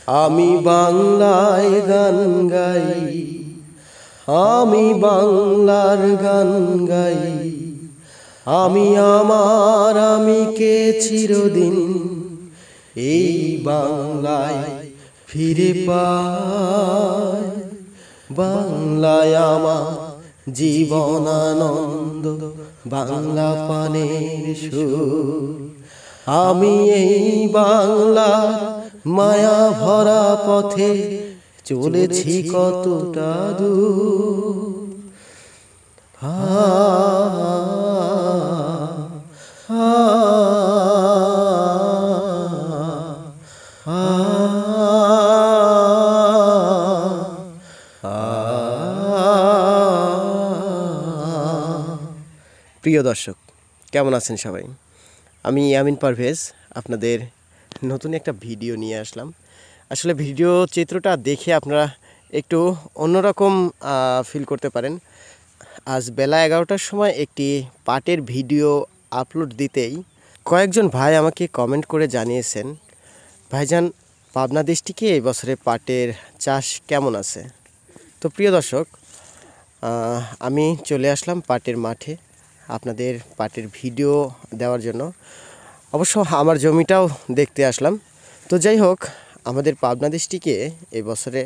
আমি বাংলায় গান গাই, আমি বাংলার গান গাই। আমি আমার আমিকে চিরদিন এই বাংলায় ফিরে পাই। বাংলায় আমার জীবনানন্দ, বাংলা পানের সুর। আমি এই বাংলা মায়া ভরা পথে চলেছি কতটা দূর। প্রিয় দর্শক, কেমন আছেন সবাই? আমি ইয়ামিন পারভেজ আপনাদের নতুন একটা ভিডিও নিয়ে আসলাম। আসলে ভিডিও চিত্রটা দেখে আপনারা একটু অন্যরকম ফিল করতে পারেন। আজ বেলা 11টার সময় একটি পাটের ভিডিও আপলোড দিতেই কয়েকজন ভাই আমাকে কমেন্ট করে জানিয়েছেন, ভাইজান পাবনা ডিস্ট্রিক্টে এই বছরে পাটের চাষ কেমন আছে। তো প্রিয় দর্শক, আমি চলে আসলাম পাটের মাঠে আপনাদের পাটের ভিডিও দেওয়ার জন্য। অবশ্য আমার জমিটাও দেখতে আসলাম। তো যাই হোক, আমাদের পাবনা ডিস্ট্রিক্টে এই বছরে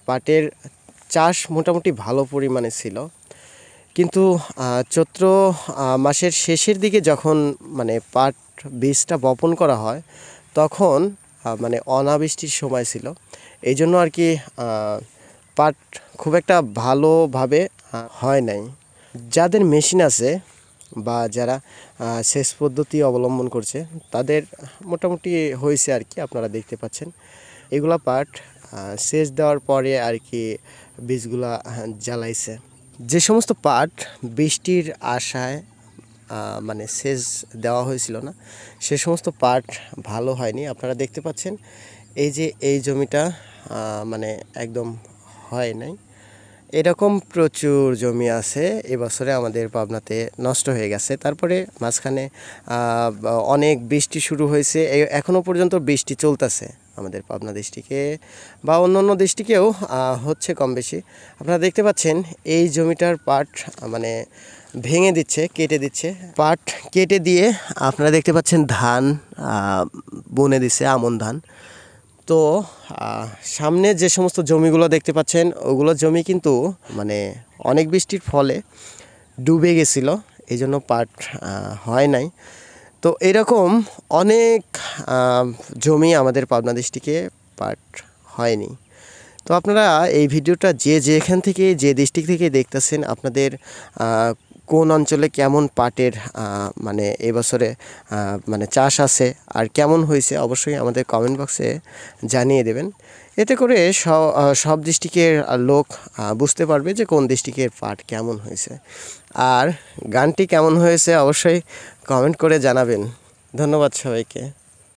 পাটের চাষ মোটামুটি ভালো পরিমাণে ছিল, কিন্তু চৈত্র মাসের শেষের দিকে যখন পাট বীজটা বপন করা হয় তখন অনাবৃষ্টির সময় ছিল। এই জন্য আর কি পাট খুব একটা ভালোভাবে হয় নাই। যাদের মেশিন আছে বা যারা সেচ পদ্ধতি অবলম্বন করছে তাদের মোটামুটি হয়েছে আর কি। আপনারা দেখতে পাচ্ছেন এগুলা পাট সেচ দেওয়ার পরে আর কি বীজগুলা জ্বালাইছে। যে সমস্ত পাট বৃষ্টির আশায় সেচ দেওয়া হয়েছিল না, সে সমস্ত পাট ভালো হয়নি। আপনারা দেখতে পাচ্ছেন এই যে এই জমিটা একদম হয় নাই। এরকম প্রচুর জমি আছে এবছরে আমাদের পাবনাতে নষ্ট হয়ে গেছে। তারপরে মাঝখানে অনেক বৃষ্টি শুরু হয়েছে, এখনও পর্যন্ত বৃষ্টি চলতেছে আমাদের পাবনা ডিস্ট্রিক্টে বা অন্যান্য ডিস্ট্রিক্টেও হচ্ছে কম বেশি। আপনারা দেখতে পাচ্ছেন এই জমিটার পাট ভেঙে দিচ্ছে, কেটে দিচ্ছে। পাট কেটে দিয়ে আপনারা দেখতে পাচ্ছেন ধান বুনে দিচ্ছে, আমন ধান। তো সামনে যে সমস্ত জমিগুলো দেখতে পাচ্ছেন ওগুলো জমি কিন্তু অনেক বৃষ্টির ফলে ডুবে গেছিল, এই জন্য পাট হয় নাই। তো এরকম অনেক জমি আমাদের পাবনা ডিস্ট্রিক্টে পাট হয়নি। তো আপনারা এই ভিডিওটা যেখান থেকে যে ডিস্ট্রিক্ট থেকে দেখতেছেন, আপনাদের কোন অঞ্চলে কেমন পাটের এবছরে চাষ আছে আর কেমন হয়েছে অবশ্যই আমাদের কমেন্ট বক্সে জানিয়ে দেবেন। এতে করে সব ডিস্ট্রিক্টের লোক বুঝতে পারবে যে কোন ডিস্ট্রিক্টের পাট কেমন হয়েছে। আর গানটি কেমন হয়েছে অবশ্যই কমেন্ট করে জানাবেন। ধন্যবাদ সবাইকে।